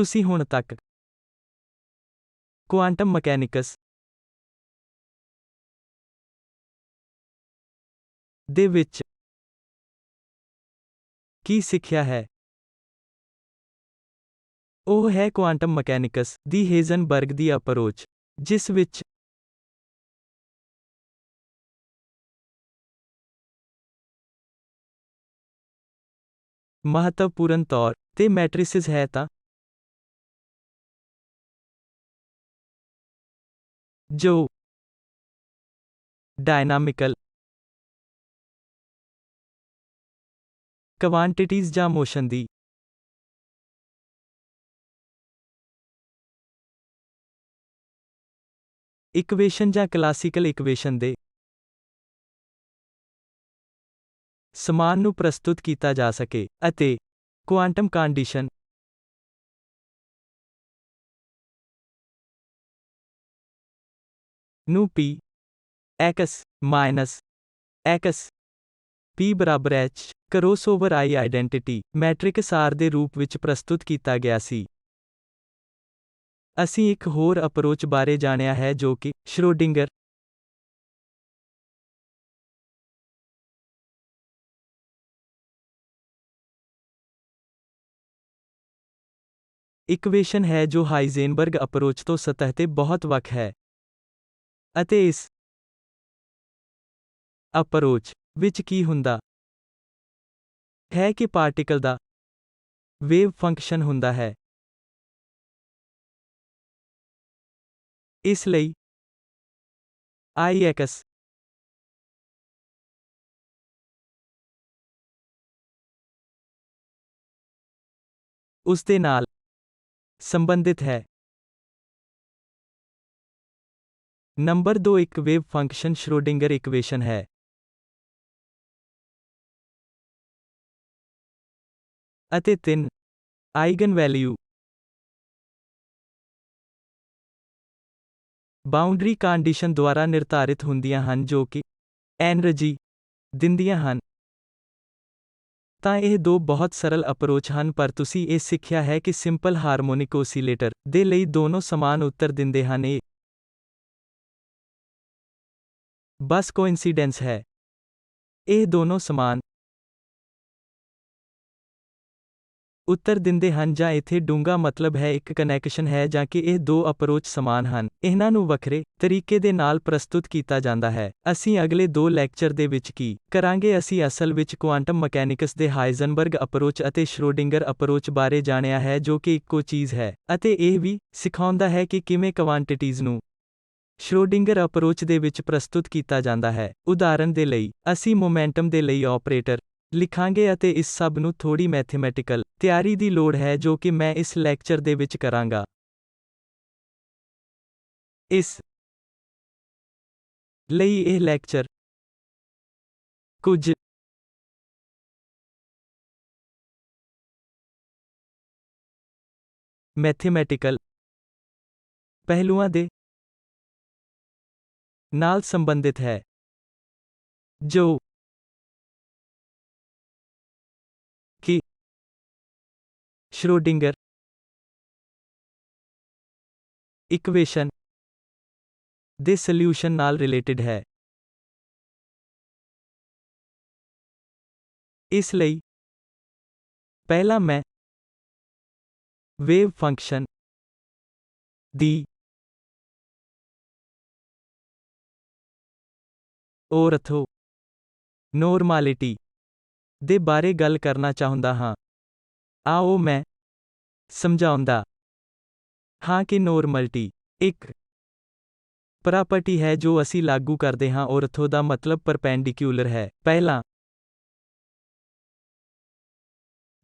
ਤੁਸੀਂ ਹੁਣ ਤੱਕ ਕੁਆਂਟਮ ਮਕੈਨਿਕਸ ਦੇ ਵਿੱਚ ਕੀ ਸਿੱਖਿਆ ਹੈ? ਉਹ ਹੈ ਕੁਆਂਟਮ ਮਕੈਨਿਕਸ ਦੀ ਹੇਜ਼ਨਬਰਗ ਦੀ ਅਪਰੋਚ, ਜਿਸ ਵਿੱਚ ਮਹੱਤਵਪੂਰਨ ਤੌਰ ਤੇ ਮੈਟ੍ਰਿਸਿਸ ਹੈ ਤਾਂ ਜੋ ਡਾਇਨਾਮਿਕਲ ਕੁਆਂਟੀਟੀਜ਼ ਜਾਂ ਮੋਸ਼ਨ ਦੀ ਇਕੁਏਸ਼ਨ ਜਾਂ ਕਲਾਸੀਕਲ ਇਕੁਏਸ਼ਨ ਦੇ ਸਮਾਨ ਨੂੰ ਪ੍ਰਸਤੁਤ ਕੀਤਾ ਜਾ ਸਕੇ, ਅਤੇ ਕੁਆਂਟਮ ਕੰਡੀਸ਼ਨ ਨੂੰ p x x p ਬਰਾਬਰ h ਕਰੋਸਓਵਰ I identity matrix R ਦੇ ਰੂਪ ਵਿੱਚ ਪ੍ਰਸਤੁਤ ਕੀਤਾ ਗਿਆ ਸੀ। ਅਸੀਂ ਇੱਕ ਹੋਰ ਅਪਰੋਚ ਬਾਰੇ ਜਾਣਿਆ ਹੈ ਜੋ ਕਿ ਸ਼੍ਰੋਡਿੰਗਰ ਇਕੁਏਸ਼ਨ ਹੈ ਜੋ ਹਾਈਜ਼ਨਬਰਗ ਅਪਰੋਚ ਤੋਂ ਸਤਹ ਤੇ ਬਹੁਤ ਵੱਖ ਹੈ। ਅਤੇ ਇਸ ਅਪਰੋਚ ਵਿੱਚ ਕੀ ਹੁੰਦਾ ਹੈ ਕਿ ਪਾਰਟਿਕਲ ਦਾ ਵੇਵ ਫੰਕਸ਼ਨ ਹੁੰਦਾ ਹੈ। ਇਸ ਲਈ Ix ਉਸ ਦੇ ਨਾਲ ਸੰਬੰਧਿਤ ਹੈ। ਨੰਬਰ 2 ਇੱਕ ਵੇਵ ਫੰਕਸ਼ਨ ਸ਼੍ਰੋਡਿੰਗਰ ਇਕੁਏਸ਼ਨ ਹੈ। ਅਤੇ 3 ਆਈਗਨ ਵੈਲਿਊ ਬਾਉਂਡਰੀ ਕੰਡੀਸ਼ਨ ਦੁਆਰਾ ਨਿਰਧਾਰਿਤ ਹੁੰਦੀਆਂ ਹਨ ਜੋ ਕਿ ਐਨਰਜੀ ਦਿੰਦੀਆਂ ਹਨ। ਤਾਂ ਇਹ ਦੋ ਬਹੁਤ ਸਰਲ ਅਪਰੋਚ ਹਨ, ਪਰ ਤੁਸੀਂ ਇਹ ਸਿੱਖਿਆ ਹੈ ਕਿ ਸਿੰਪਲ ਹਾਰਮੋਨਿਕ ਓਸੀਲੇਟਰ ਦੇ ਲਈ ਦੋਨੋਂ ਸਮਾਨ ਉੱਤਰ ਦਿੰਦੇ ਹਨ। ਇਹ ਬਸ ਕੋਇਨਸੀਡੈਂਸ ਹੈ। ਇਹ ਦੋਨੋਂ ਸਮਾਨ ਉੱਤਰ ਦਿੰਦੇ ਹਨ, ਜਾਂ ਇੱਥੇ ਡੂੰਘਾ ਮਤਲਬ ਹੈ ਇੱਕ ਕਨੈਕਸ਼ਨ ਹੈ, ਜਾਂ ਕਿ ਇਹ ਦੋ ਅਪਰੋਚ ਸਮਾਨ ਹਨ। ਇਹਨਾਂ ਨੂੰ ਵੱਖਰੇ ਤਰੀਕੇ ਦੇ ਨਾਲ ਪ੍ਰਸਤੁਤ ਕੀਤਾ ਜਾਂਦਾ ਹੈ। ਅਸੀਂ ਅਗਲੇ 2 ਲੈਕਚਰ ਦੇ ਵਿੱਚ ਕੀ ਕਰਾਂਗੇ? ਅਸੀਂ ਅਸਲ ਵਿੱਚ ਕੁਆਂਟਮ ਮਕੈਨਿਕਸ ਦੇ ਹਾਈਜ਼ਨਬਰਗ ਅਪਰੋਚ ਅਤੇ ਸ਼੍ਰੋਡਿੰਗਰ ਅਪਰੋਚ ਬਾਰੇ ਜਾਣਿਆ ਹੈ ਜੋ ਕਿ ਇੱਕੋ ਚੀਜ਼ ਹੈ, ਅਤੇ ਇਹ ਵੀ ਸਿਖਾਉਂਦਾ ਹੈ ਕਿ ਕਿਵੇਂ ਕੁਆਂਟੀਟੀਜ਼ ਨੂੰ ਸ਼੍ਰੋਡਿੰਗਰ ਅਪਰੋਚ ਦੇ ਵਿੱਚ ਪ੍ਰਸਤੁਤ ਕੀਤਾ ਜਾਂਦਾ ਹੈ। ਉਦਾਹਰਣ ਦੇ ਲਈ, ਅਸੀਂ ਮੋਮੈਂਟਮ ਦੇ ਲਈ ਆਪਰੇਟਰ ਲਿਖਾਂਗੇ, ਅਤੇ ਇਸ ਸਭ ਨੂੰ ਥੋੜੀ ਮੈਥਮੈਟਿਕਲ ਤਿਆਰੀ ਦੀ ਲੋੜ ਹੈ ਜੋ ਕਿ ਮੈਂ ਇਸ ਲੈਕਚਰ ਦੇ ਵਿੱਚ ਕਰਾਂਗਾ। ਇਸ ਲਈ ਇਹ ਲੈਕਚਰ ਕੁਝ ਮੈਥਮੈਟਿਕਲ ਪਹਿਲੂਆਂ ਦੇ ਨਾਲ ਸੰਬੰਧਿਤ ਹੈ, ਜੋ ਕਿ ਸ਼੍ਰੋਡਿੰਗਰ ਇਕੁਏਸ਼ਨ ਦੇ ਸੋਲਿਊਸ਼ਨ ਨਾਲ ਰਿਲੇਟਡ ਹੈ। ਇਸ ਲਈ ਪਹਿਲਾਂ ਮੈਂ ਵੇਵ ਫੰਕਸ਼ਨ ਦੀ ਔਰਥੋ ਨੋਰਮਾਲਿਟੀ ਦੇ ਬਾਰੇ ਗੱਲ ਕਰਨਾ ਚਾਹੁੰਦਾ ਹਾਂ। ਆਓ ਮੈਂ ਸਮਝਾਉਂਦਾ ਹਾਂ ਕਿ ਨੋਰਮਲਟੀ ਇੱਕ ਪ੍ਰਾਪਰਟੀ ਹੈ ਜੋ ਅਸੀਂ ਲਾਗੂ ਕਰਦੇ ਹਾਂ। ਔਰਥੋ ਦਾ ਮਤਲਬ ਪਰਪੈਂਡੀਕਿਊਲਰ ਹੈ। ਪਹਿਲਾਂ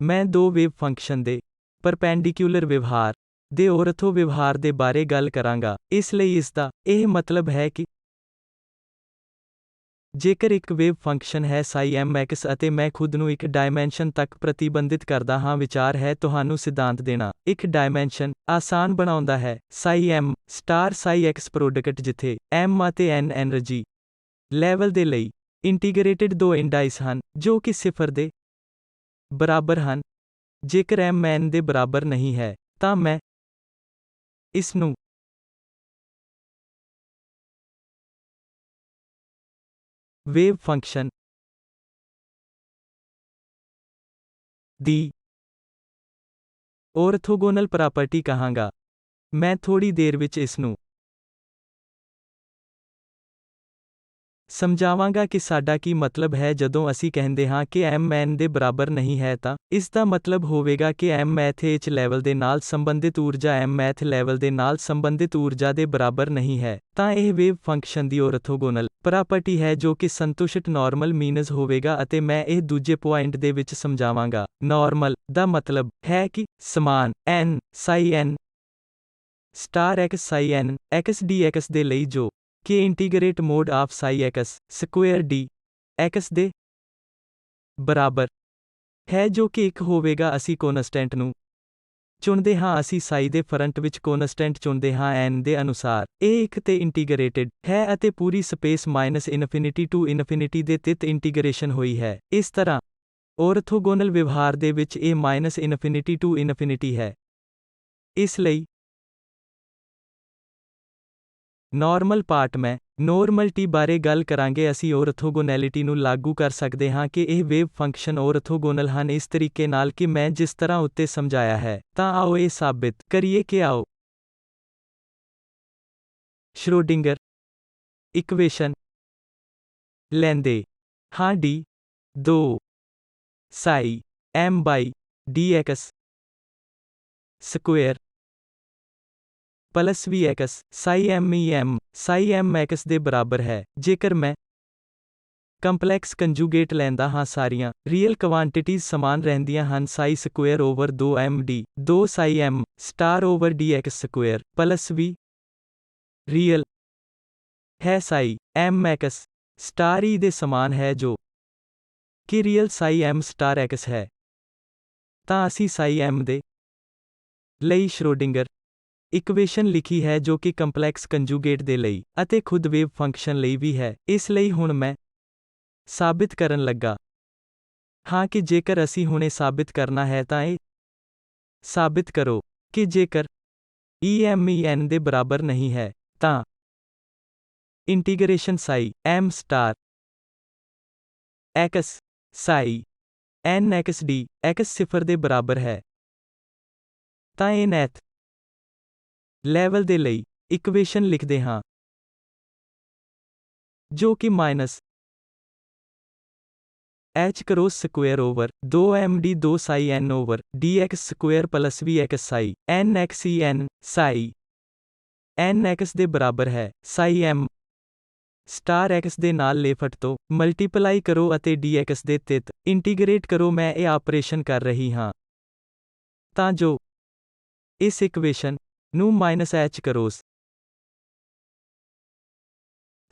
ਮੈਂ ਦੋ ਵੇਵ ਫੰਕਸ਼ਨ ਦੇ ਪਰਪੈਂਡੀਕਿਊਲਰ ਵਿਵਹਾਰ ਦੇ ਔਰਥੋ ਵਿਵਹਾਰ ਦੇ ਬਾਰੇ ਗੱਲ ਕਰਾਂਗਾ। ਇਸ ਲਈ ਇਸ ਦਾ ਇਹ ਮਤਲਬ ਹੈ ਕਿ ਜੇਕਰ ਇੱਕ ਵੇਵ ਫੰਕਸ਼ਨ ਹੈ mx ਅਤੇ ਮੈਂ ਖੁਦ ਨੂੰ ਇੱਕ ਡਾਇਮੈਂਸ਼ਨ ਤੱਕ ਪ੍ਰਤੀਬੰਧਿਤ ਕਰਦਾ ਹਾਂ, ਵਿਚਾਰ ਹੈ ਤੁਹਾਨੂੰ ਸਿਧਾਂਤ ਦੇਣਾ ਇੱਕ ਡਾਇਮੈਂਸ਼ਨ ਆਸਾਨ ਬਣਾਉਂਦਾ ਹੈ। m ਸਟਾਰ x ਪ੍ਰੋਡਕਟ ਜਿੱਥੇ m ਅਤੇ n ਐਨਰਜੀ ਲੈਵਲ ਦੇ ਲਈ ਇੰਟੀਗਰੇਟਿਡ ਦੋ ਇੰਡਾਈਸ ਹਨ ਜੋ ਕਿ 0 ਦੇ ਬਰਾਬਰ ਹਨ। ਜੇਕਰ m n ਦੇ ਬਰਾਬਰ ਨਹੀਂ ਹੈ ਤਾਂ ਮੈਂ ਇਸ ਨੂੰ ਵੇਵ ਫੰਕਸ਼ਨ ਦੀ ਔਰਥੋਗੋਨਲ ਪ੍ਰਾਪਰਟੀ ਕਹਾਂਗਾ। ਮੈਂ ਥੋੜੀ ਦੇਰ ਵਿੱਚ ਇਸ ਨੂੰ ਸਮਝਾਵਾਂਗਾ ਕਿ ਸਾਡਾ ਕੀ ਮਤਲਬ ਹੈ ਜਦੋਂ ਅਸੀਂ ਕਹਿੰਦੇ ਹਾਂ ਕਿ m n ਦੇ ਬਰਾਬਰ ਨਹੀਂ ਹੈ ਤਾਂ ਇਸ ਦਾ ਮਤਲਬ ਹੋਵੇਗਾ ਕਿ m ਮੈਥ h ਲੈਵਲ ਦੇ ਨਾਲ ਸੰਬੰਧਿਤ ਊਰਜਾ m ਮੈਥ ਲੈਵਲ ਦੇ ਨਾਲ ਸੰਬੰਧਿਤ ਊਰਜਾ ਦੇ ਬਰਾਬਰ ਨਹੀਂ ਹੈ। ਤਾਂ ਇਹ ਵੇਵ ਫੰਕਸ਼ਨ ਦੀ ਔਰਥੋਗੋਨਲ ਪ੍ਰਾਪਰਟੀ ਹੈ ਜੋ ਕਿ ਸੰਤੁਸ਼ਟ ਨਾਰਮਲ ਮੀਨਜ਼ ਹੋਵੇਗਾ ਅਤੇ ਮੈਂ ਇਹ ਦੂਜੇ ਪੁਆਇੰਟ ਦੇ ਵਿੱਚ ਸਮਝਾਵਾਂਗਾ। ਨਾਰਮਲ ਦਾ ਮਤਲਬ ਹੈ ਕਿ ਸਮਾਨ n psi n star x psi n x dx ਦੇ ਲਈ ਜੋ ਕਿ integrate mode of psi x square d x ਦੇ ਬਰਾਬਰ ਹੈ ਜੋ ਕਿ 1 ਹੋਵੇਗਾ। ਅਸੀਂ ਕੋਨਸਟੈਂਟ ਨੂੰ ਚੁਣਦੇ ਹਾਂ, ਅਸੀਂ psi ਦੇ ਫਰੰਟ ਵਿੱਚ ਕੋਨਸਟੈਂਟ ਚੁਣਦੇ ਹਾਂ n ਦੇ ਅਨੁਸਾਰ। ਇਹ 1 ਤੇ ਇੰਟੀਗਰੇਟਿਡ ਹੈ ਅਤੇ ਪੂਰੀ ਸਪੇਸ -ਇਨਫਿਨਿਟੀ ਟੂ ਇਨਫਿਨਿਟੀ ਦੇ ਤਿਤ ਇੰਟੀਗਰੇਸ਼ਨ ਹੋਈ ਹੈ। ਇਸ ਤਰ੍ਹਾਂ ਔਰਥੋਗੋਨਲ ਵਿਵਹਾਰ ਦੇ ਵਿੱਚ ਇਹ -ਇਨਫਿਨਿਟੀ ਟੂ ਇਨਫਿਨਿਟੀ ਹੈ। ਇਸ ਲਈ ਨਾਰਮਲ ਪਾਰਟ ਮੈਂ ਨੋਰਮਲਟੀ ਬਾਰੇ ਗੱਲ ਕਰਾਂਗੇ। ਅਸੀਂ ਔਰਥੋਗੋਨੈਲਿਟੀ ਨੂੰ ਲਾਗੂ ਕਰ ਸਕਦੇ ਹਾਂ ਕਿ ਇਹ ਵੇਵ ਫੰਕਸ਼ਨ ਔਰਥੋਗੋਨਲ ਹਨ ਇਸ ਤਰੀਕੇ ਨਾਲ ਕਿ ਮੈਂ ਜਿਸ ਤਰ੍ਹਾਂ ਉੱਤੇ ਸਮਝਾਇਆ ਹੈ। ਤਾਂ ਆਓ ਇਹ ਸਾਬਿਤ ਕਰੀਏ ਕਿ ਆਓ ਸ਼੍ਰੋਡਿੰਗਰ ਇਕੁਏਸ਼ਨ ਲੈਂਦੇ ਹਾਂ d 2 psi m by dx square plus vx psi m e m psi m x ਦੇ ਬਰਾਬਰ ਹੈ। ਜੇਕਰ ਮੈਂ ਕੰਪਲੈਕਸ ਕੰਜੂਗੇਟ ਲੈਂਦਾ ਹਾਂ, ਸਾਰੀਆਂ ਰੀਅਲ ਕੁਆਂਟੀਟੀਜ਼ ਸਮਾਨ ਰਹਿੰਦੀਆਂ ਹਨ। psi square over 2m d 2 psi m star over dx square plus v real ਹੈ psi m x star e ਦੇ ਸਮਾਨ ਹੈ ਜੋ ਕਿ real psi m star x ਹੈ। ਤਾਂ ਅਸੀਂ psi m ਦੇ ਲਈ ਸ਼੍ਰੋਡਿੰਗਰ ਇਕੁਏਸ਼ਨ ਲਿਖੀ ਹੈ ਜੋ ਕਿ ਕੰਪਲੈਕਸ ਕੰਜੂਗੇਟ ਦੇ ਲਈ ਅਤੇ ਖੁਦ ਵੇਵ ਫੰਕਸ਼ਨ ਲਈ ਵੀ ਹੈ। ਇਸ ਲਈ ਹੁਣ ਮੈਂ ਸਾਬਿਤ ਕਰਨ ਲੱਗਾ ਹਾਂ ਕਿ ਜੇਕਰ ਅਸੀਂ ਹੁਣੇ ਸਾਬਿਤ ਕਰਨਾ ਹੈ ਤਾਂ ਇਹ ਸਾਬਿਤ ਕਰੋ ਕਿ ਜੇਕਰ m e n ਦੇ ਬਰਾਬਰ ਨਹੀਂ ਹੈ ਤਾਂ integration psi m star x psi n x d x 0 ਦੇ ਬਰਾਬਰ ਹੈ। ਤਾਂ ਇਹ nth ਲੈਵਲ ਦੇ ਲਈ ਇਕੁਏਸ਼ਨ ਲਿਖਦੇ ਹਾਂ ਜੋ ਕਿ h cross square over 2m d 2 psi n over dx square plus vx psi n x e n psi n x ਦੇ ਬਰਾਬਰ ਹੈ। psi m ਸਟਾਰ x ਦੇ ਨਾਲ ਲੇਫਟ ਤੋਂ ਮਲਟੀਪਲਾਈ ਕਰੋ ਅਤੇ dx ਦੇ ਤਿਤ ਇੰਟੀਗਰੇਟ ਕਰੋ। ਮੈਂ ਇਹ ਆਪਰੇਸ਼ਨ ਕਰ ਰਹੀ ਹਾਂ ਤਾਂ ਜੋ ਇਸ ਇਕੁਏਸ਼ਨ ਨੂੰ h cross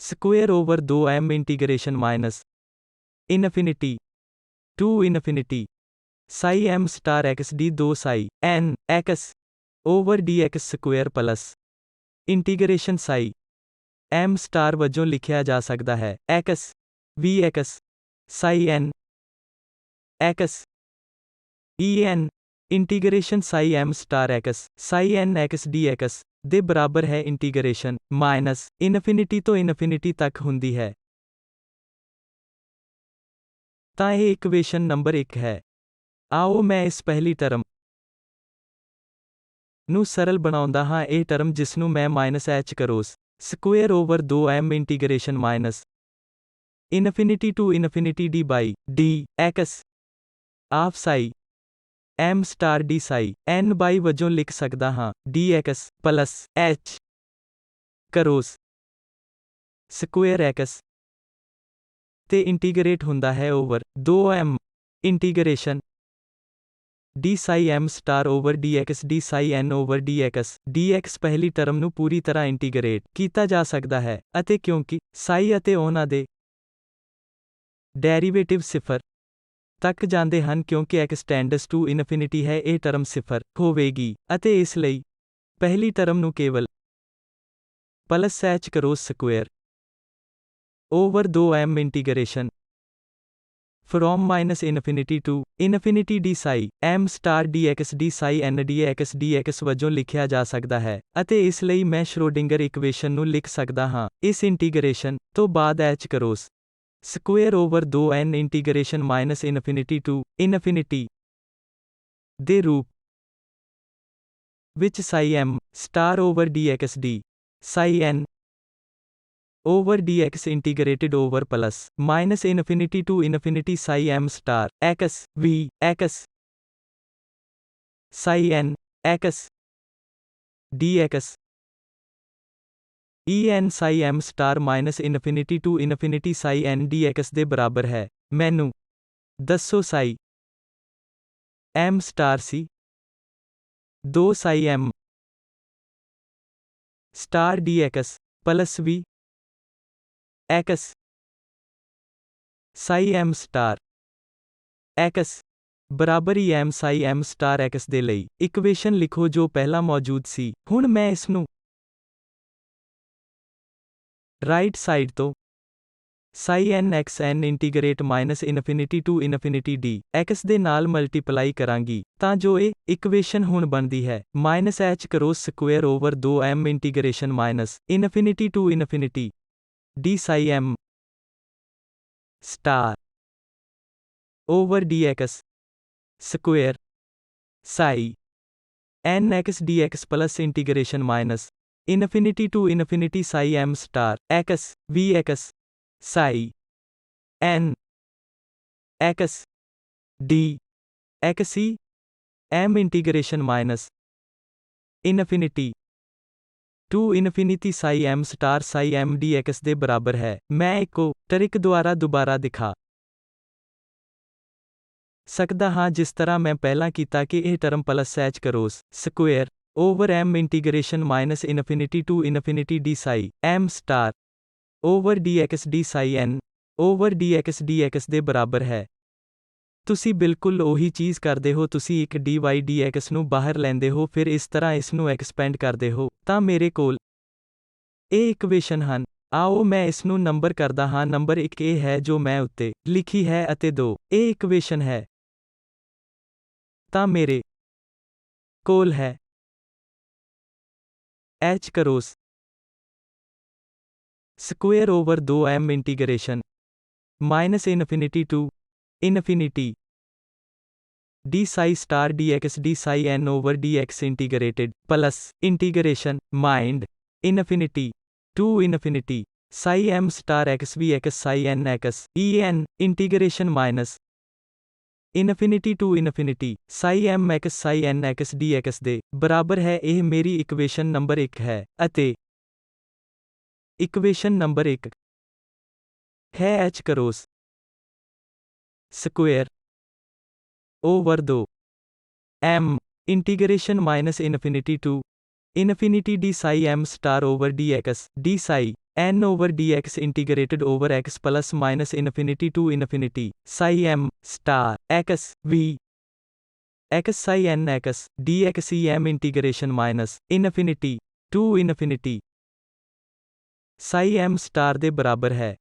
square over 2m integration infinity to infinity psi m star x d 2 psi n x over dx square plus integration psi m star ਵਜੋਂ ਲਿਖਿਆ ਜਾ ਸਕਦਾ ਹੈ x vx psi n x e n integration psi m star x psi n x dx ਦੇ ਬਰਾਬਰ ਹੈ। Integration infinity ਤੋਂ infinity ਤੱਕ ਹੁੰਦੀ ਹੈ। ਤਾਂ ਇਹ ਇਕੁਏਸ਼ਨ ਨੰਬਰ 1 ਹੈ। ਆਓ ਮੈਂ ਇਸ ਪਹਿਲੀ ਟਰਮ ਨੂੰ ਸਰਲ ਬਣਾਉਂਦਾ ਹਾਂ। ਇਹ ਟਰਮ ਜਿਸਨੂੰ ਮੈਂ h cross square over 2m integration infinity to infinity d by dx of psi m star d psi n by ਵਜੋਂ ਲਿਖ ਸਕਦਾ ਹਾਂ dx plus h cross square x ਤੇ ਇੰਟੀਗਰੇਟ ਹੁੰਦਾ ਹੈ over 2m integration d psi m star over dx d psi n over dx ਪਹਿਲੀ term ਨੂੰ ਪੂਰੀ ਤਰ੍ਹਾਂ ਇੰਟੀਗਰੇਟ ਕੀਤਾ ਜਾ ਸਕਦਾ ਹੈ ਅਤੇ ਕਿਉਂਕਿ psi ਅਤੇ ਉਹਨਾਂ ਦੇ ਡੈਰੀਵੇਟਿਵ 0 ਤੱਕ ਜਾਂਦੇ ਹਨ ਕਿਉਂਕਿ x ਟੈਂਡਸ ਟੂ ਇਨਫਿਨਿਟੀ ਹੈ, ਇਹ ਟਰਮ 0 ਹੋਵੇਗੀ ਅਤੇ ਇਸ ਲਈ ਪਹਿਲੀ ਟਰਮ ਨੂੰ ਕੇਵਲ plus h cross square over 2m integration from minus infinity to infinity d psi m star dx d psi n dx dx ਵਜੋਂ ਲਿਖਿਆ ਜਾ ਸਕਦਾ ਹੈ, ਅਤੇ ਇਸ ਲਈ ਮੈਂ ਸ਼੍ਰੋਡਿੰਗਰ ਇਕੁਏਸ਼ਨ ਨੂੰ ਲਿਖ ਸਕਦਾ ਹਾਂ, ਇਸ ਇੰਟੀਗਰੇਸ਼ਨ ਤੋਂ ਬਾਅਦ h cross square over 2n integration minus infinity to infinity ਦੇ ਰੂਪ ਵਿੱਚ psi m star over dx d psi n over dx integrated over plus minus infinity to infinity psi m star x v x psi n x dx en psi m star minus infinity to infinity psi n dx ਦੇ ਬਰਾਬਰ ਹੈ। ਮੈਨੂੰ ਦੱਸੋ psi m star ਸੀ 2 psi m star dx plus v x psi m star x ਬਰਾਬਰ ਹੀ m psi m star x ਦੇ ਲਈ equation ਲਿਖੋ ਜੋ ਪਹਿਲਾਂ ਮੌਜੂਦ ਸੀ। ਹੁਣ ਮੈਂ ਇਸ ਨੂੰ ਰਾਈਟ ਸਾਈਡ ਤੋਂ psi n x n integrate minus infinity to infinity d x ਦੇ ਨਾਲ ਮਲਟੀਪਲਾਈ ਕਰਾਂਗੀ, ਤਾਂ ਜੋ ਇਹ ਇਕੁਏਸ਼ਨ ਹੁਣ ਬਣਦੀ ਹੈ minus h cross square over 2m integration minus infinity to infinity d psi m star over dx square psi n x dx plus integration minus infinity to infinity psi m star x v x psi n x d x e m integration minus infinity to infinity psi m star psi m dx ਦੇ ਬਰਾਬਰ ਹੈ। ਮੈਂ ਇੱਕੋ trick ਦੁਆਰਾ ਦੁਬਾਰਾ ਦਿਖਾ ਸਕਦਾ ਹਾਂ ਜਿਸ ਤਰ੍ਹਾਂ ਮੈਂ ਪਹਿਲਾਂ ਕੀਤਾ ਕਿ ਇਹ term plus h cross square over m integration minus infinity to infinity d psi m star over dx d psi n over dx dx ਦੇ ਬਰਾਬਰ ਹੈ। ਤੁਸੀਂ ਬਿਲਕੁਲ ਉਹੀ ਚੀਜ਼ ਕਰਦੇ ਹੋ, ਤੁਸੀਂ ਇੱਕ dy dx ਨੂੰ ਬਾਹਰ ਲੈਂਦੇ ਹੋ, ਫਿਰ ਇਸ ਤਰ੍ਹਾਂ ਇਸ ਨੂੰ ਐਕਸਪੈਂਡ ਕਰਦੇ ਹੋ, ਤਾਂ ਮੇਰੇ ਕੋਲ ਇਹ ਇਕੁਏਸ਼ਨ ਹਨ। ਆਓ ਮੈਂ ਇਸ ਨੂੰ ਨੰਬਰ ਕਰਦਾ ਹਾਂ। ਨੰਬਰ 1 ਇਹ ਹੈ ਜੋ ਮੈਂ ਉੱਤੇ ਲਿਖੀ ਹੈ ਅਤੇ 2 ਇਹ ਇਕੁਏਸ਼ਨ ਹੈ। ਤਾਂ ਮੇਰੇ ਕੋਲ ਹੈ h cross square over 2m integration minus infinity to infinity d psi star dx d psi n over dx integrated plus integration mind infinity to infinity psi m star x v x psi n x e n integration minus infinity to infinity psi m x psi n x dx ਦੇ ਬਰਾਬਰ ਹੈ। ਇਹ ਮੇਰੀ equation number 1 ਹੈ ਅਤੇ equation number 1 ਹੈ h cross square over 2 m integration minus infinity to infinity d psi m star over dx d psi n over dx integrated over x plus minus infinity to infinity psi m star x v x psi n x dx e m integration minus infinity to infinity psi m star ਦੇ ਬਰਾਬਰ ਹੈ।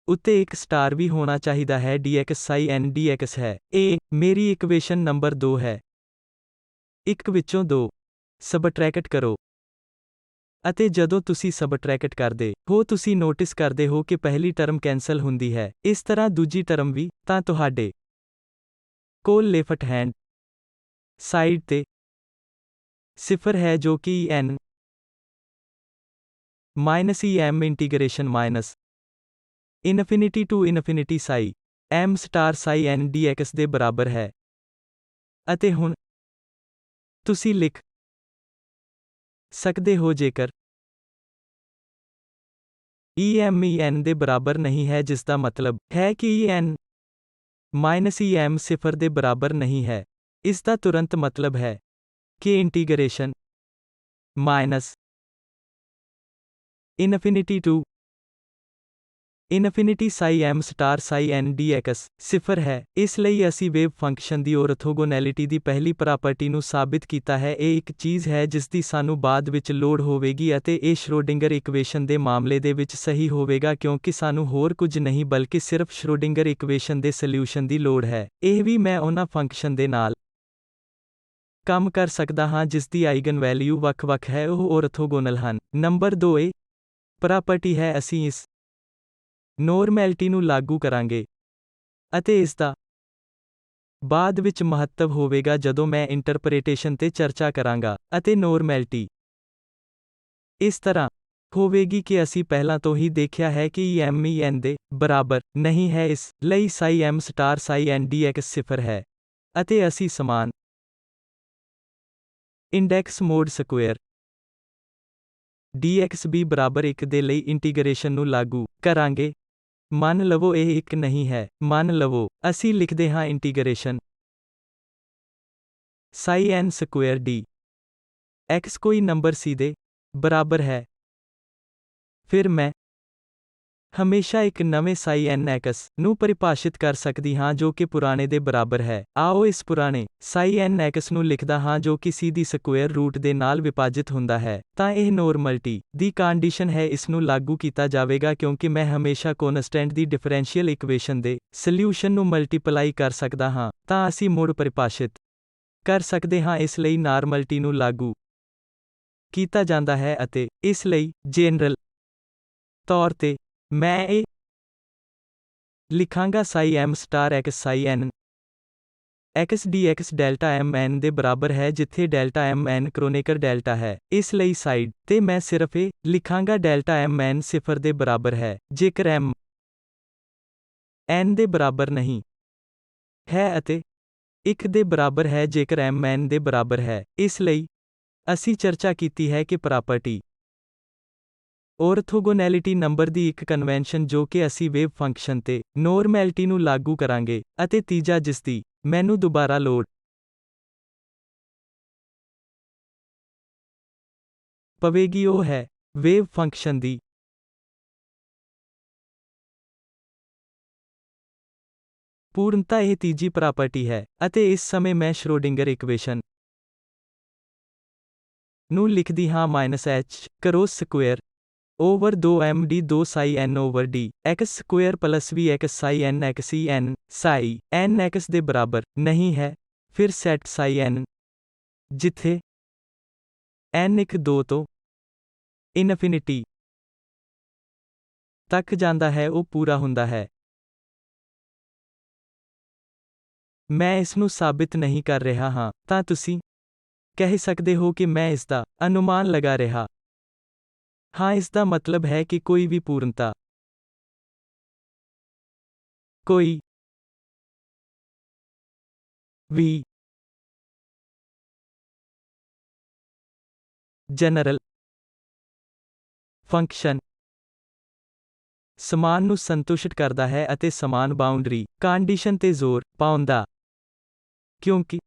ਉੱਤੇ ਇੱਕ star ਵੀ ਹੋਣਾ ਚਾਹੀਦਾ ਹੈ dx psi n dx ਹੈ। ਇਹ ਮੇਰੀ ਇਕੁਏਸ਼ਨ ਨੰਬਰ 2 ਹੈ। ਇੱਕ ਵਿੱਚੋਂ 2 ਸਬਟਰੈਕਟ ਕਰੋ ਅਤੇ ਜਦੋਂ ਤੁਸੀਂ ਸਬਟਰੈਕਟ ਕਰਦੇ ਹੋ ਤੁਸੀਂ ਨੋਟਿਸ ਕਰਦੇ ਹੋ ਕਿ ਪਹਿਲੀ ਟਰਮ ਕੈਂਸਲ ਹੁੰਦੀ ਹੈ, ਇਸ ਤਰ੍ਹਾਂ ਦੂਜੀ ਟਰਮ ਵੀ। ਤਾਂ ਤੁਹਾਡੇ ਕੋਲ ਲੇਫਟ ਹੈਂਡ ਸਾਈਡ ਤੇ 0 ਹੈ ਜੋ ਕਿ n minus em integration minus infinity to infinity psi m star psi n dx ਦੇ ਬਰਾਬਰ ਹੈ। ਅਤੇ ਹੁਣ ਤੁਸੀਂ ਲਿਖ ਸਕਦੇ ਹੋ ਜੇਕਰ em en ਦੇ ਬਰਾਬਰ ਨਹੀਂ ਹੈ, ਜਿਸ ਦਾ ਮਤਲਬ ਹੈ ਕਿ en ਮਾਈਨਸ em 0 ਦੇ ਬਰਾਬਰ ਨਹੀਂ ਹੈ। ਇਸ ਦਾ ਤੁਰੰਤ ਮਤਲਬ ਹੈ ਕਿ integration minus infinity to infinity psi m star psi n dx 0 ਹੈ। ਇਸ ਲਈ ਅਸੀਂ ਵੇਵ ਫੰਕਸ਼ਨ ਦੀ ਔਰਥੋਗੋਨੈਲਿਟੀ ਦੀ ਪਹਿਲੀ ਪ੍ਰਾਪਰਟੀ ਨੂੰ ਸਾਬਿਤ ਕੀਤਾ ਹੈ। ਇਹ ਇੱਕ ਚੀਜ਼ ਹੈ ਜਿਸ ਦੀ ਸਾਨੂੰ ਬਾਅਦ ਵਿੱਚ ਲੋੜ ਹੋਵੇਗੀ ਅਤੇ ਇਹ ਸ਼੍ਰੋਡਿੰਗਰ ਇਕੁਏਸ਼ਨ ਦੇ ਮਾਮਲੇ ਦੇ ਵਿੱਚ ਸਹੀ ਹੋਵੇਗਾ ਕਿਉਂਕਿ ਸਾਨੂੰ ਹੋਰ ਕੁਝ ਨਹੀਂ ਬਲਕਿ ਸਿਰਫ ਸ਼੍ਰੋਡਿੰਗਰ ਇਕੁਏਸ਼ਨ ਦੇ ਸੋਲਿਊਸ਼ਨ ਦੀ ਲੋੜ ਹੈ। ਇਹ ਵੀ ਮੈਂ ਉਹਨਾਂ ਫੰਕਸ਼ਨ ਦੇ ਨਾਲ ਕੰਮ ਕਰ ਸਕਦਾ ਹਾਂ ਜਿਸ ਦੀ ਆਈਗਨ ਵੈਲਿਊ ਵੱਖ-ਵੱਖ ਹੈ ਉਹ ਔਰਥੋਗੋਨਲ ਹਨ। ਨੰਬਰ 2 ਇਹ ਪ੍ਰਾਪਰਟੀ ਹੈ ਅਸੀਂ ਇਸ ਨੋਰਮੈਲਿਟੀ ਨੂੰ ਲਾਗੂ ਕਰਾਂਗੇ ਅਤੇ ਇਸ ਦਾ ਬਾਅਦ ਵਿੱਚ ਮਹੱਤਵ ਹੋਵੇਗਾ ਜਦੋਂ ਮੈਂ ਇੰਟਰਪ੍ਰੀਟੇਸ਼ਨ ਤੇ ਚਰਚਾ ਕਰਾਂਗਾ ਅਤੇ ਨੋਰਮੈਲਿਟੀ ਇਸ ਤਰ੍ਹਾਂ ਹੋਵੇਗੀ ਕਿ ਅਸੀਂ ਪਹਿਲਾਂ ਤੋਂ ਹੀ ਦੇਖਿਆ ਹੈ ਕਿ m n ਦੇ ਬਰਾਬਰ ਨਹੀਂ ਹੈ ਇਸ ਲਈ ਸਾਈ m star psi n dx 0 ਹੈ ਅਤੇ ਅਸੀਂ ਸਮਾਨ ਇੰਡੈਕਸ ਮੋਡ ਸਕੁਏਅਰ dxb ਬਰਾਬਰ 1 ਦੇ ਲਈ ਇੰਟੀਗਰੇਸ਼ਨ ਨੂੰ ਲਾਗੂ ਕਰਾਂਗੇ। ਮੰਨ ਲਵੋ ਇਹ 1 ਨਹੀਂ ਹੈ। ਮੰਨ ਲਵੋ ਅਸੀਂ ਲਿਖਦੇ ਹਾਂ ਇੰਟੀਗਰੇਸ਼ਨ ਸਾਈ n ਸਕੁਏਅਰ d x ਕੋਈ ਨੰਬਰ c ਦੇ ਬਰਾਬਰ ਹੈ। ਫਿਰ ਮੈਂ ਹਮੇਸ਼ਾ ਇੱਕ ਨਵੇਂ ਸਾਈ n x ਨੂੰ ਪਰਿਭਾਸ਼ਿਤ ਕਰ ਸਕਦੀ ਹਾਂ ਜੋ ਕਿ ਪੁਰਾਣੇ ਦੇ ਬਰਾਬਰ ਹੈ। ਆਓ ਇਸ ਪੁਰਾਣੇ ਸਾਈ n x ਨੂੰ ਲਿਖਦਾ ਹਾਂ ਜੋ ਕਿ c ਦੀ ਸਕੁਏਅਰ ਰੂਟ ਦੇ ਨਾਲ ਵਿਭਾਜਿਤ ਹੁੰਦਾ ਹੈ। ਤਾਂ ਇਹ ਨੋਰਮਲਟੀ ਦੀ ਕੰਡੀਸ਼ਨ ਹੈ ਇਸ ਨੂੰ ਲਾਗੂ ਕੀਤਾ ਜਾਵੇਗਾ ਕਿਉਂਕਿ ਮੈਂ ਹਮੇਸ਼ਾ ਕੌਨਸਟੈਂਟ ਦੀ ਡਿਫਰੈਂਸ਼ੀਅਲ ਇਕੁਏਸ਼ਨ ਦੇ ਸੋਲਿਊਸ਼ਨ ਨੂੰ ਮਲਟੀਪਲਾਈ ਕਰ ਸਕਦਾ ਹਾਂ ਤਾਂ ਅਸੀਂ ਮੁੜ ਪਰਿਭਾਸ਼ਿਤ ਕਰ ਸਕਦੇ ਹਾਂ ਇਸ ਲਈ ਨਾਰਮਲਟੀ ਨੂੰ ਲਾਗੂ ਕੀਤਾ ਜਾਂਦਾ ਹੈ ਅਤੇ ਇਸ ਲਈ ਜਨਰਲ ਤੌਰ ਤੇ ਮੈਂ ਇਹ ਲਿਖਾਂਗਾ ਸਾਈ m ਸਟਾਰ x ਸਾਈ n x dx delta m n ਦੇ ਬਰਾਬਰ ਹੈ ਜਿੱਥੇ ਡੈਲਟਾ m n ਕਰੋਨੇਕਰ ਡੈਲਟਾ ਹੈ। ਇਸ ਲਈ ਸਾਈਡ ਤੇ ਮੈਂ ਸਿਰਫ ਇਹ ਲਿਖਾਂਗਾ ਡੈਲਟਾ m n 0 ਦੇ ਬਰਾਬਰ ਹੈ ਜੇਕਰ m n ਦੇ ਬਰਾਬਰ ਨਹੀਂ ਹੈ ਅਤੇ 1 ਦੇ ਬਰਾਬਰ ਹੈ ਜੇਕਰ m n ਦੇ ਬਰਾਬਰ ਹੈ। ਇਸ ਲਈ ਅਸੀਂ ਚਰਚਾ ਕੀਤੀ ਹੈ ਕਿ ਪ੍ਰਾਪਰਟੀ ਔਰਥੋਗੋਨੈਲਿਟੀ ਨੰਬਰ ਦੀ ਇੱਕ ਕਨਵੈਨਸ਼ਨ ਜੋ ਕਿ ਅਸੀਂ ਵੇਵ ਫੰਕਸ਼ਨ ਤੇ ਨੋਰਮੈਲਿਟੀ ਨੂੰ ਲਾਗੂ ਕਰਾਂਗੇ ਅਤੇ ਤੀਜਾ ਜਿਸ ਦੀ ਮੈਨੂੰ ਦੁਬਾਰਾ ਲੋੜ ਪਵੇਗੀ ਉਹ ਹੈ ਵੇਵ ਫੰਕਸ਼ਨ ਦੀ ਪੂਰਨਤਾ। ਇਹ ਤੀਜੀ ਪ੍ਰਾਪਰਟੀ ਹੈ ਅਤੇ ਇਸ ਸਮੇਂ ਮੈਂ ਸ਼੍ਰੋਡਿੰਗਰ ਇਕੁਏਸ਼ਨ ਨੂੰ ਲਿਖਦੀ ਹਾਂ -h cross square over 2m d 2 ਸਾਈ n over d x square plus v x ਸਾਈ n x e n ਸਾਈ n x ਦੇ ਬਰਾਬਰ ਨਹੀਂ ਹੈ। ਫਿਰ ਸੈਟ ਸਾਈ n ਜਿੱਥੇ n 1 2 ਤੋਂ ਇਨਫਿਨਿਟੀ ਤੱਕ ਜਾਂਦਾ ਹੈ ਉਹ ਪੂਰਾ ਹੁੰਦਾ ਹੈ। ਮੈਂ ਇਸ ਨੂੰ ਸਾਬਿਤ ਨਹੀਂ ਕਰ ਰਿਹਾ ਹਾਂ ਤਾਂ ਤੁਸੀਂ ਕਹਿ ਸਕਦੇ ਹੋ ਕਿ ਮੈਂ ਇਸ ਦਾ ਅਨੁਮਾਨ ਲਗਾ ਰਿਹਾ ਹਾਂ। ਇਸ ਦਾ ਮਤਲਬ ਹੈ ਕਿ ਕੋਈ ਵੀ ਪੂਰਨਤਾ ਕੋਈ ਵੀ ਜਨਰਲ ਫੰਕਸ਼ਨ ਸਮਾਨ ਨੂੰ ਸੰਤੁਸ਼ਟ ਕਰਦਾ ਹੈ ਅਤੇ ਸਮਾਨ ਬਾਉਂਡਰੀ ਕੰਡੀਸ਼ਨ ਤੇ ਜ਼ੋਰ ਪਾਉਂਦਾ ਕਿਉਂਕਿ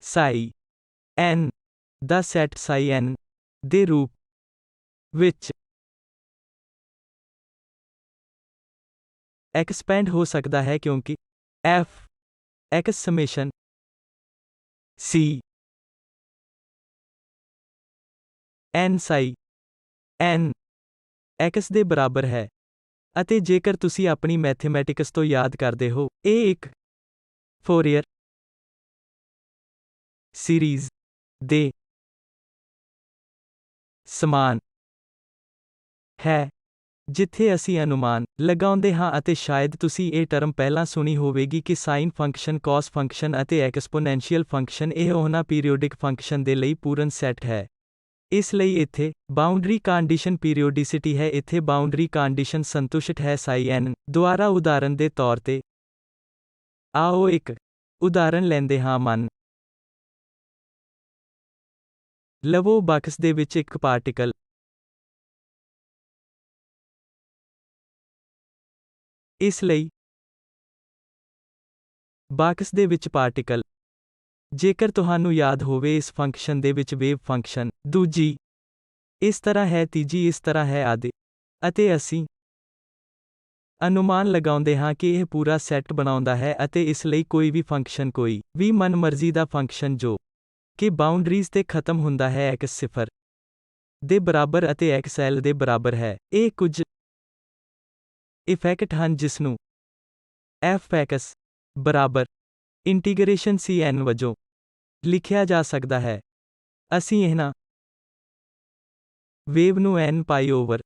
ਸਾਈ n ਦਾ ਸੈਟ ਸਾਈ n ਦੇ ਰੂਪ ਵਿੱਚ ਐਕਸਪੈਂਡ ਹੋ ਸਕਦਾ ਹੈ ਕਿਉਂਕਿ f x summation c n ਸਾਈ n x ਦੇ ਬਰਾਬਰ ਹੈ। ਅਤੇ ਜੇਕਰ ਤੁਸੀਂ ਆਪਣੀ ਮੈਥਮੈਟਿਕਸ ਤੋਂ ਯਾਦ ਕਰਦੇ ਹੋ ਇਹ ਇੱਕ ਫੋਰੀਅਰ ਸੀਰੀਜ਼ ਦੇ ਸਮਾਨ ਹੈ ਜਿੱਥੇ ਅਸੀਂ ਅਨੁਮਾਨ ਲਗਾਉਂਦੇ ਹਾਂ ਅਤੇ ਸ਼ਾਇਦ ਤੁਸੀਂ ਇਹ ਟਰਮ ਪਹਿਲਾਂ ਸੁਣੀ ਹੋਵੇਗੀ ਕਿ ਸਾਈਨ ਫੰਕਸ਼ਨ ਕਾਸ ਫੰਕਸ਼ਨ ਅਤੇ ਐਕਸਪੋਨੈਂਸ਼ੀਅਲ ਫੰਕਸ਼ਨ ਇਹ ਉਹਨਾਂ ਪੀਰੀਓਡਿਕ ਫੰਕਸ਼ਨ ਦੇ ਲਈ ਪੂਰਨ ਸੈੱਟ ਹੈ। ਇਸ ਲਈ ਇੱਥੇ ਬਾਉਂਡਰੀ ਕੰਡੀਸ਼ਨ ਪੀਰੀਓਡਿਸਿਟੀ ਹੈ। ਇੱਥੇ ਬਾਉਂਡਰੀ ਕੰਡੀਸ਼ਨ ਸੰਤੁਸ਼ਟ ਹੈ ਸਾਈ n ਦੁਆਰਾ। ਉਦਾਹਰਨ ਦੇ ਤੌਰ ਤੇ ਆਓ ਇੱਕ ਉਦਾਹਰਨ ਲੈਂਦੇ ਹਾਂ। ਮੰਨ ਲਵੋ ਬਾਕਸ ਦੇ ਵਿੱਚ ਇੱਕ ਪਾਰਟੀਕਲ ਇਸ ਲਈ ਬਾਕਸ ਦੇ ਵਿੱਚ ਪਾਰਟੀਕਲ ਜੇਕਰ ਤੁਹਾਨੂੰ ਯਾਦ ਹੋਵੇ ਇਸ ਫੰਕਸ਼ਨ ਦੇ ਵਿੱਚ ਵੇਵ ਫੰਕਸ਼ਨ ਦੂਜੀ ਇਸ ਤਰ੍ਹਾਂ ਹੈ ਤੀਜੀ ਇਸ ਤਰ੍ਹਾਂ ਹੈ ਆਦਿ। ਅਤੇ ਅਸੀਂ ਅਨੁਮਾਨ ਲਗਾਉਂਦੇ ਹਾਂ ਕਿ ਇਹ ਪੂਰਾ ਸੈੱਟ ਬਣਾਉਂਦਾ ਹੈ ਅਤੇ ਇਸ ਲਈ ਕੋਈ ਵੀ ਫੰਕਸ਼ਨ ਕੋਈ ਵੀ ਮਨਮਰਜ਼ੀ ਦਾ ਫੰਕਸ਼ਨ ਜੋ ਕਿ ਬਾਉਂਡਰੀਜ਼ ਤੇ ਖਤਮ ਹੁੰਦਾ ਹੈ x 0 ਦੇ ਬਰਾਬਰ ਅਤੇ x l ਦੇ ਬਰਾਬਰ ਹੈ। ਇਹ ਕੁਝ ਇਫੈਕਟ ਹਨ ਜਿਸ ਨੂੰ f(x) ਬਰਾਬਰ ਇੰਟੀਗਰੇਸ਼ਨ cn ਵਜੋਂ ਲਿਖਿਆ ਜਾ ਸਕਦਾ ਹੈ। ਅਸੀਂ ਇਹਨਾਂ ਵੇਵ ਨੂੰ n pi over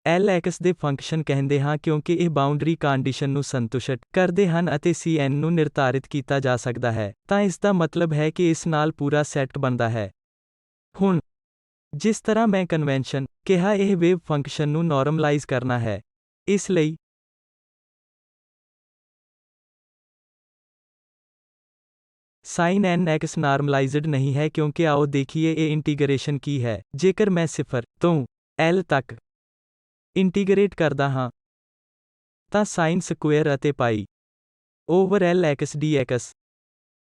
l x ਦੇ ਫੰਕਸ਼ਨ ਕਹਿੰਦੇ ਹਾਂ ਕਿਉਂਕਿ ਇਹ ਬਾਉਂਡਰੀ ਕੰਡੀਸ਼ਨ ਨੂੰ ਸੰਤੁਸ਼ਟ ਕਰਦੇ ਹਨ ਅਤੇ cn ਨੂੰ ਨਿਰਧਾਰਿਤ ਕੀਤਾ ਜਾ ਸਕਦਾ ਹੈ, ਤਾਂ ਇਸ ਦਾ ਮਤਲਬ ਹੈ ਕਿ ਇਸ ਨਾਲ ਪੂਰਾ ਸੈੱਟ ਬਣਦਾ ਹੈ। ਹੁਣ ਜਿਸ ਤਰ੍ਹਾਂ ਮੈਂ ਕਨਵੈਨਸ਼ਨ ਕਿਹਾ ਇਹ ਵੇਵ ਫੰਕਸ਼ਨ ਨੂੰ ਨਾਰਮਲਾਈਜ਼ ਕਰਨਾ ਹੈ। ਇਸ ਲਈ sin nx ਨਾਰਮਲਾਈਜ਼ਡ ਨਹੀਂ ਹੈ ਕਿਉਂਕਿ ਆਓ ਦੇਖੀਏ ਇਹ ਇੰਟੀਗਰੇਸ਼ਨ ਕੀ ਹੈ। ਜੇਕਰ ਮੈਂ 0 ਤੋਂ l ਤੱਕ ਇੰਟੀਗਰੇਟ ਕਰਦਾ ਹਾਂ ਤਾਂ sin ਸਕੁਏਅਰ ਅਤੇ ਪਾਈ ਓਵਰ l x dx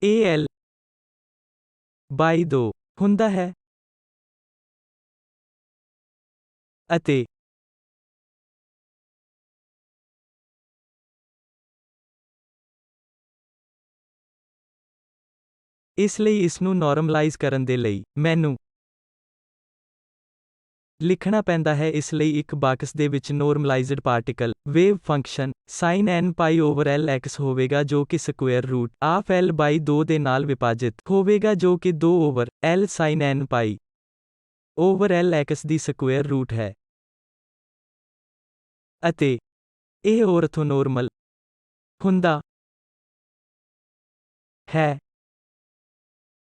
ਇਹ l ਬਾਈ 2 ਹੁੰਦਾ ਹੈ ਅਤੇ ਇਸ ਲਈ ਇਸ ਨੂੰ ਨਾਰਮਲਾਈਜ਼ ਕਰਨ ਦੇ ਲਈ ਮੈਨੂੰ ਲਿਖਣਾ ਪੈਂਦਾ ਹੈ। ਇਸ ਲਈ ਇੱਕ ਬਾਕਸ ਦੇ ਵਿੱਚ normalized particle wave function sin n pi over l x ਹੋਵੇਗਾ ਜੋ ਕਿ square root of l by 2 ਦੇ ਨਾਲ ਵਿਭਾਜਿਤ ਹੋਵੇਗਾ ਜੋ ਕਿ 2 over l sin n pi over l x ਦੀ ਸਕੁਏਅਰ ਰੂਟ ਹੈ। ਅਤੇ ਇਹ ਔਰਥੋਨੋਰਮਲ ਹੁੰਦਾ ਹੈ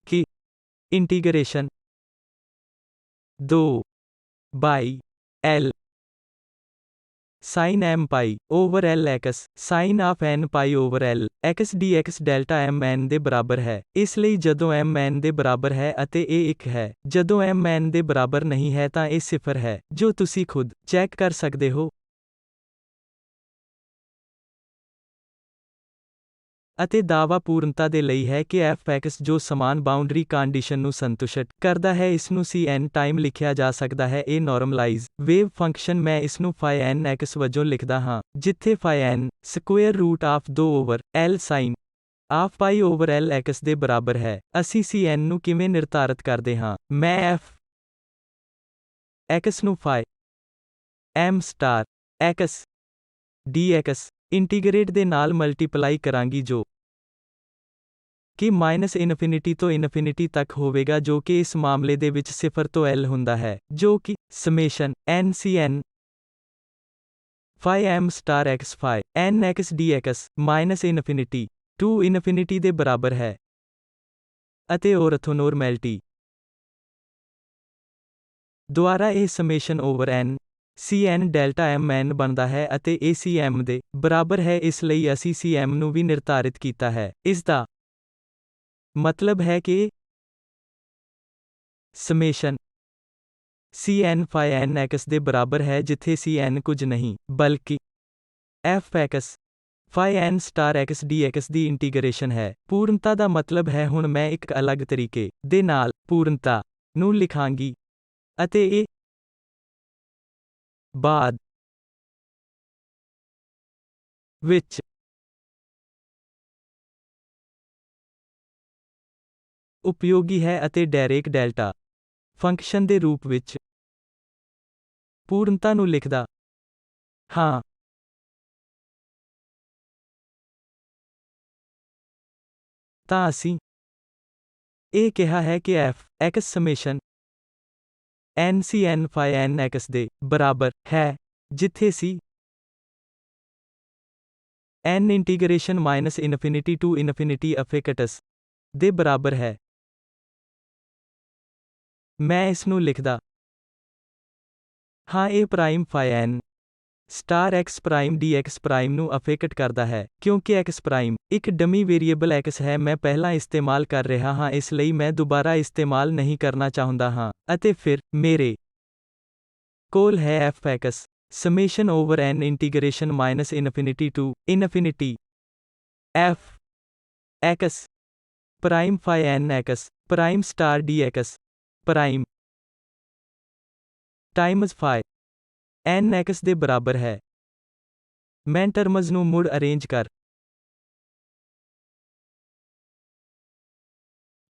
ਕਿ integration 2 by l sin m pi over l x sin of n pi over l x dx delta m n ਦੇ ਬਰਾਬਰ ਹੈ। ਇਸ ਲਈ ਜਦੋਂ m n ਦੇ ਬਰਾਬਰ ਹੈ ਅਤੇ ਇਹ 1 ਹੈ, ਜਦੋਂ m n ਦੇ ਬਰਾਬਰ ਨਹੀਂ ਹੈ ਤਾਂ ਇਹ 0 ਹੈ, ਜੋ ਤੁਸੀਂ ਖੁਦ ਚੈੱਕ ਕਰ ਸਕਦੇ ਹੋ। ਅਤੇ ਦਾਅਵਾ ਪੂਰਨਤਾ ਦੇ ਲਈ ਹੈ ਕਿ f(x) ਜੋ ਸਮਾਨ ਬਾਉਂਡਰੀ ਕੰਡੀਸ਼ਨ ਨੂੰ ਸੰਤੁਸ਼ਟ ਕਰਦਾ ਹੈ ਇਸ ਨੂੰ cn ਟਾਈਮ ਲਿਖਿਆ ਜਾ ਸਕਦਾ ਹੈ। ਇਹ ਨਾਰਮਲਾਈਜ਼ ਵੇਵ ਫੰਕਸ਼ਨ ਮੈਂ ਇਸ ਨੂੰ phi n x ਵਜੋਂ ਲਿਖਦਾ ਹਾਂ, ਜਿੱਥੇ phi n square root of 2 over l sin of pi over l x ਦੇ ਬਰਾਬਰ ਹੈ। ਅਸੀਂ cn ਨੂੰ ਕਿਵੇਂ ਨਿਰਧਾਰਤ ਕਰਦੇ ਹਾਂ? ਮੈਂ f x ਨੂੰ phi m star x dx integrate ਦੇ ਨਾਲ ਮਲਟੀਪਲਾਈ ਕਰਾਂਗੀ ਜੋ ਕਿ -ਇਨਫਿਨਿਟੀ ਤੋਂ ਇਨਫਿਨਿਟੀ ਤੱਕ ਹੋਵੇਗਾ ਜੋ ਕਿ ਇਸ ਮਾਮਲੇ ਦੇ ਵਿੱਚ 0 ਤੋਂ l ਹੁੰਦਾ ਹੈ, ਜੋ ਕਿ summation n cn phi m star x phi n x dx -infinity to infinity ਦੇ ਬਰਾਬਰ ਹੈ। ਅਤੇ ਔਰਥੋਨੋਰਮੈਲਿਟੀ ਦੁਆਰਾ ਇਹ summation over n cn delta m n ਬਣਦਾ ਹੈ ਅਤੇ ਇਹ cm ਦੇ ਬਰਾਬਰ ਹੈ। ਇਸ ਲਈ ਅਸੀਂ cm ਨੂੰ ਵੀ ਨਿਰਧਾਰਿਤ ਕੀਤਾ ਹੈ। ਇਸ ਦਾ ਮਤਲਬ ਹੈ ਕਿ summation cn phi n x ਦੇ ਬਰਾਬਰ ਹੈ ਜਿੱਥੇ cn ਕੁਝ ਨਹੀਂ ਬਲਕਿ f(x) phi n star x dx ਦੀ ਇੰਟੀਗਰੇਸ਼ਨ ਹੈ। ਪੂਰਨਤਾ ਦਾ ਮਤਲਬ ਹੈ ਹੁਣ ਮੈਂ ਇੱਕ ਅਲੱਗ ਤਰੀਕੇ ਦੇ ਨਾਲ ਪੂਰਨਤਾ ਨੂੰ ਲਿਖਾਂਗੀ ਅਤੇ ਇਹ ਬਾਅਦ ਵਿੱਚ ਉਪਯੋਗੀ ਹੈ ਅਤੇ ਡੈਰੇਕ ਡੈਲਟਾ ਫੰਕਸ਼ਨ ਦੇ ਰੂਪ ਵਿੱਚ ਪੂਰਨਤਾ ਨੂੰ ਲਿਖਦਾ ਹਾਂ। ਤਾਂ ਅਸੀਂ ਇਹ ਕਿਹਾ ਹੈ ਕਿ f(x) summation n cn phi n x ਦੇ ਬਰਾਬਰ ਹੈ, ਜਿੱਥੇ c n integration -infinity to infinity f(x) ਦੇ ਬਰਾਬਰ ਹੈ। ਮੈਂ ਇਸ ਨੂੰ ਲਿਖਦਾ ਹਾਂ ਇਹ prime phi n star x prime dx prime ਨੂੰ ਅਫੈਕਟ ਕਰਦਾ ਹੈ ਕਿਉਂਕਿ x ਪ੍ਰਾਈਮ ਇੱਕ ਡਮੀ ਵੇਰੀਏਬਲ x ਹੈ। ਮੈਂ ਪਹਿਲਾਂ ਇਸਤੇਮਾਲ ਕਰ ਰਿਹਾ ਹਾਂ ਇਸ ਲਈ ਮੈਂ ਦੁਬਾਰਾ ਇਸਤੇਮਾਲ ਨਹੀਂ ਕਰਨਾ ਚਾਹੁੰਦਾ ਹਾਂ ਅਤੇ ਫਿਰ ਮੇਰੇ ਕੋਲ ਹੈ f(x) summation over n integration -infinity to infinity f(x) prime phi n x prime star dx prime Times phi n x ਦੇ ਬਰਾਬਰ ਹੈ। ਮੈਂ ਟਰਮਜ਼ ਨੂੰ ਮੁੜ ਅਰੇਂਜ ਕਰ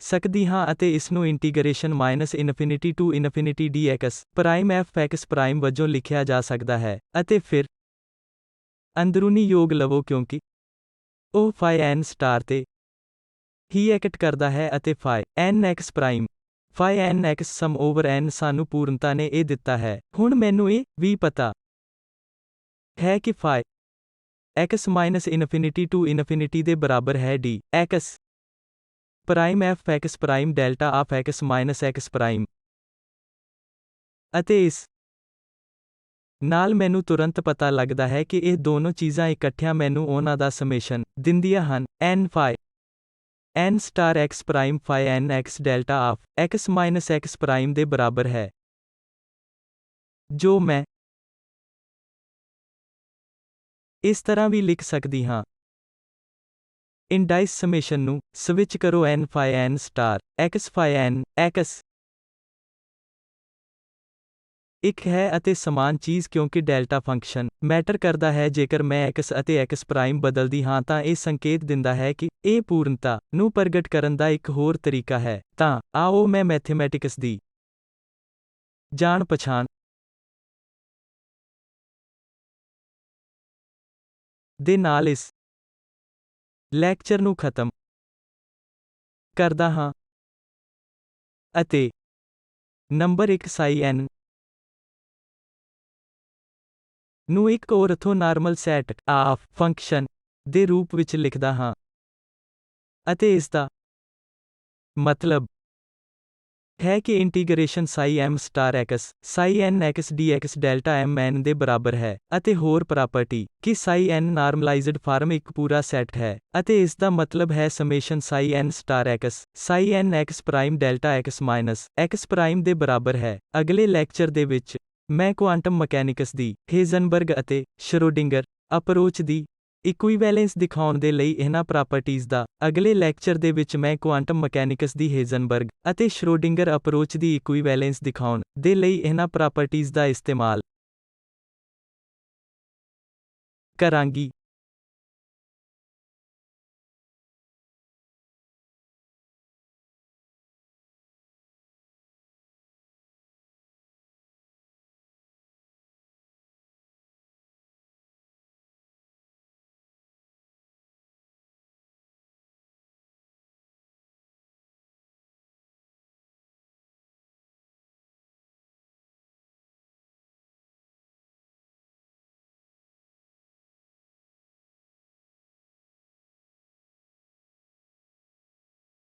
ਸਕਦੀ ਹਾਂ ਅਤੇ ਇਸ ਨੂੰ integration -infinity to infinity dx prime f x prime ਵਜੋਂ ਲਿਖਿਆ ਜਾ ਸਕਦਾ ਹੈ, ਅਤੇ ਫਿਰ ਅੰਦਰੂਨੀ ਯੋਗ ਲਵੋ ਕਿਉਂਕਿ ਉਹ phi n ਸਟਾਰ ਤੇ ਹੀ ਐਕਟ ਕਰਦਾ ਹੈ ਅਤੇ phi n x prime phi n x ਸਮ ਓਵਰ n ਸਾਨੂੰ ਪੂਰਨਤਾ ਨੇ ਇਹ ਦਿੱਤਾ ਹੈ। ਹੁਣ ਮੈਨੂੰ ਇਹ ਵੀ ਪਤਾ ਹੈ ਕਿ phi x infinity to infinity ਦੇ ਬਰਾਬਰ ਹੈ d x prime f x prime delta of x x ਪ੍ਰਾਈਮ, ਅਤੇ ਇਸ ਨਾਲ ਮੈਨੂੰ ਤੁਰੰਤ ਪਤਾ ਲੱਗਦਾ ਹੈ ਕਿ ਇਹ ਦੋਨੋਂ ਚੀਜ਼ਾਂ ਇਕੱਠੀਆਂ ਮੈਨੂੰ ਉਹਨਾਂ ਦਾ ਸਮੇਸ਼ਨ ਦਿੰਦੀਆਂ ਹਨ, n phi n star x prime phi n x delta of x x prime ਦੇ ਬਰਾਬਰ ਹੈ, ਜੋ ਮੈਂ ਇਸ ਤਰ੍ਹਾਂ ਵੀ ਲਿਖ ਸਕਦੀ ਹਾਂ। ਇੰਡਾਈਸ ਸਮੇਸ਼ਨ ਨੂੰ ਸਵਿਚ ਕਰੋ n phi n star x phi n x ਇੱਕ ਹੈ ਅਤੇ ਸਮਾਨ ਚੀਜ਼ ਕਿਉਂਕਿ ਡੈਲਟਾ ਫੰਕਸ਼ਨ ਮੈਟਰ ਕਰਦਾ ਹੈ। ਜੇਕਰ ਮੈਂ x ਅਤੇ x ਪ੍ਰਾਈਮ ਬਦਲਦੀ ਹਾਂ ਤਾਂ ਇਹ ਸੰਕੇਤ ਦਿੰਦਾ ਹੈ ਕਿ ਇਹ ਪੂਰਨਤਾ ਨੂੰ ਪ੍ਰਗਟ ਕਰਨ ਦਾ ਇੱਕ ਹੋਰ ਤਰੀਕਾ ਹੈ। ਤਾਂ ਆਓ ਮੈਂ ਮੈਥਮੈਟਿਕਸ ਦੀ ਜਾਣ ਪਛਾਣ ਦੇ ਨਾਲ ਇਸ ਲੈਕਚਰ ਨੂੰ ਖਤਮ ਕਰਦਾ ਹਾਂ, ਅਤੇ ਨੰਬਰ 1 psi n ਨੂੰ ਇੱਕ ਔਰਥੋਨਾਰਮਲ ਸੈਟ ਆਫ ਫੰਕਸ਼ਨ ਦੇ ਰੂਪ ਵਿੱਚ ਲਿਖਦਾ ਹਾਂ, ਅਤੇ ਇਸ ਦਾ ਮਤਲਬ ਹੈ ਕਿ integration psi m star x psi n x dx delta m n ਦੇ ਬਰਾਬਰ ਹੈ, ਅਤੇ ਹੋਰ ਪ੍ਰਾਪਰਟੀ ਕਿ psi n ਨਾਰਮਲਾਈਜ਼ਡ ਫਾਰਮ ਇੱਕ ਪੂਰਾ ਸੈਟ ਹੈ, ਅਤੇ ਇਸ ਦਾ ਮਤਲਬ ਹੈ summation psi n star x psi n x prime delta x x prime ਦੇ ਬਰਾਬਰ ਹੈ। ਅਗਲੇ ਲੈਕਚਰ ਦੇ ਵਿੱਚ ਮੈਂ ਕੁਆਂਟਮ ਮਕੈਨਿਕਸ ਦੀ ਹੇਜ਼ਨਬਰਗ ਅਤੇ ਸ਼ਰੋਡਿੰਗਰ ਅਪਰੋਚ ਦੀ ਇਕੁਈਵੈਲੈਂਸ ਦਿਖਾਉਣ ਦੇ ਲਈ ਇਹਨਾਂ ਪ੍ਰਾਪਰਟੀਜ਼ ਦਾ ਅਗਲੇ ਲੈਕਚਰ ਦੇ ਵਿੱਚ ਮੈਂ ਕੁਆਂਟਮ ਮਕੈਨਿਕਸ ਦੀ ਹੇਜ਼ਨਬਰਗ ਅਤੇ ਸ਼ਰੋਡਿੰਗਰ ਅਪਰੋਚ ਦੀ ਇਕੁਈਵੈਲੈਂਸ ਦਿਖਾਉਣ ਦੇ ਲਈ ਇਹਨਾਂ ਪ੍ਰਾਪਰਟੀਜ਼ ਦਾ ਇਸਤੇਮਾਲ ਕਰਾਂਗੀ।